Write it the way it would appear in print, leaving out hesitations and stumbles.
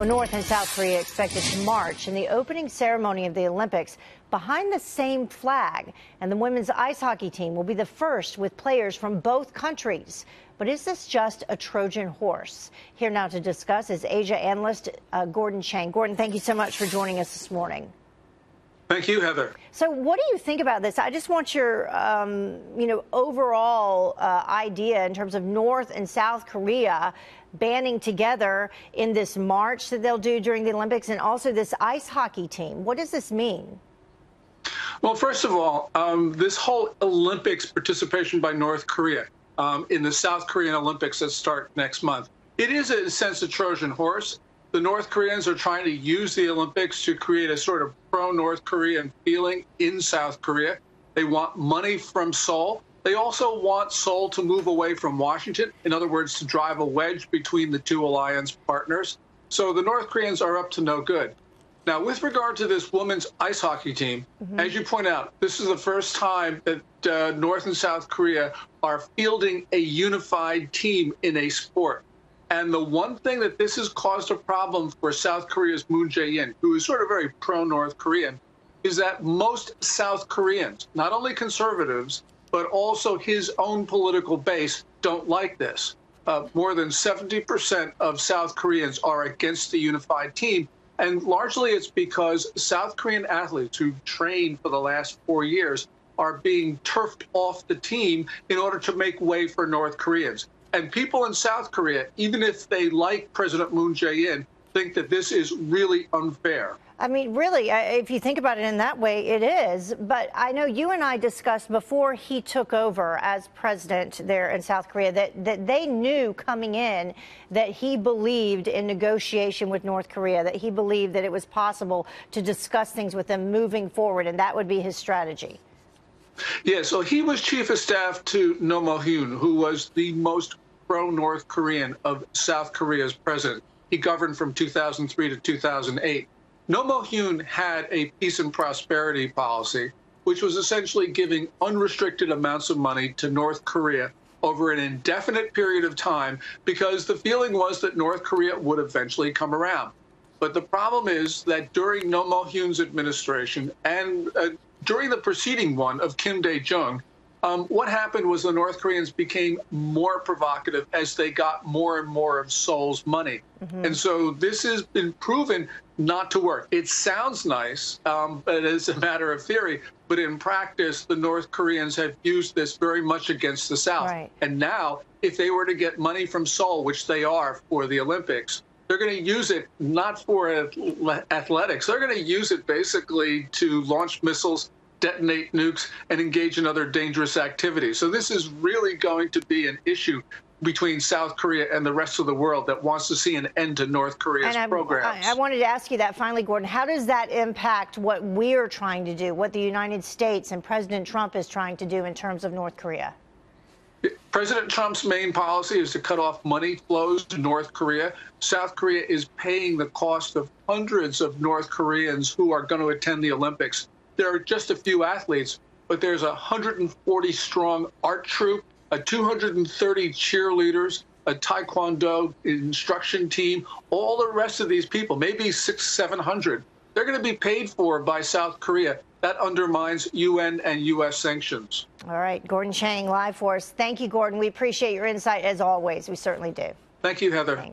North and South Korea expected to march in the opening ceremony of the Olympics behind the same flag. And the women's ice hockey team will be the first with players from both countries. But is this just a Trojan horse? Here now to discuss is Asia analyst Gordon Chang. Gordon, thank you so much for joining us this morning. Thank you, Heather. So what do you think about this? I just want your, overall idea in terms of North and South Korea banding together in this march that they'll do during the Olympics, and also this ice hockey team. What does this mean? Well, first of all, this whole Olympics participation by North Korea in the South Korean Olympics that start next month, it is in a sense a Trojan horse. The North Koreans are trying to use the Olympics to create a sort of pro-North Korean feeling in South Korea. They want money from Seoul. They also want Seoul to move away from Washington, in other words, to drive a wedge between the two alliance partners. So the North Koreans are up to no good. Now, with regard to this women's ice hockey team, as you point out, this is the first time that North and South Korea are fielding a unified team in a sport. And the one thing that this has caused a problem for South Korea's Moon Jae-in, who is sort of very pro-North Korean, is that most South Koreans, not only conservatives, but also his own political base, don't like this. More than 70% of South Koreans are against the unified team. And largely it's because South Korean athletes who trained for the last 4 years are being turfed off the team in order to make way for North Koreans. And people in South Korea, even if they like President Moon Jae-in, think that this is really unfair. I mean, really, if you think about it in that way, it is. But I know you and I discussed before he took over as president there in South Korea that they knew coming in that he believed in negotiation with North Korea, that he believed that it was possible to discuss things with them moving forward, and that would be his strategy. Yeah, so he was chief of staff to Roh Moo-hyun, who was the most pro-North Korean of South Korea's president. He governed from 2003 to 2008. Roh Moo-hyun had a peace and prosperity policy, which was essentially giving unrestricted amounts of money to North Korea over an indefinite period of time, because the feeling was that North Korea would eventually come around. But the problem is that during Roh Moo-hyun's administration and during the preceding one of Kim Dae-jung, what happened was the North Koreans became more provocative as they got more and more of Seoul's money. And so this has been proven not to work. It sounds nice, but it's a matter of theory. But in practice, the North Koreans have used this very much against the South. Right. And now, if they were to get money from Seoul, which they are for the Olympics, they're going to use it not for athletics. They're going to use it basically to launch missiles, detonate nukes, and engage in other dangerous activities. So this is really going to be an issue between South Korea and the rest of the world that wants to see an end to North Korea's programs. I wanted to ask you that finally, Gordon. How does that impact what we're trying to do, what the United States and President Trump is trying to do in terms of North Korea? President Trump's main policy is to cut off money flows to North Korea. South Korea is paying the cost of hundreds of North Koreans who are going to attend the Olympics. There are just a few athletes, but there's a 140-strong art troupe, a 230 cheerleaders, a taekwondo instruction team, all the rest of these people, maybe 600-700, they're going to be paid for by South Korea. That undermines UN and U.S. sanctions. All right, Gordon Chang, live for us. Thank you, Gordon. We appreciate your insight as always. We certainly do. Thank you, Heather. Thanks.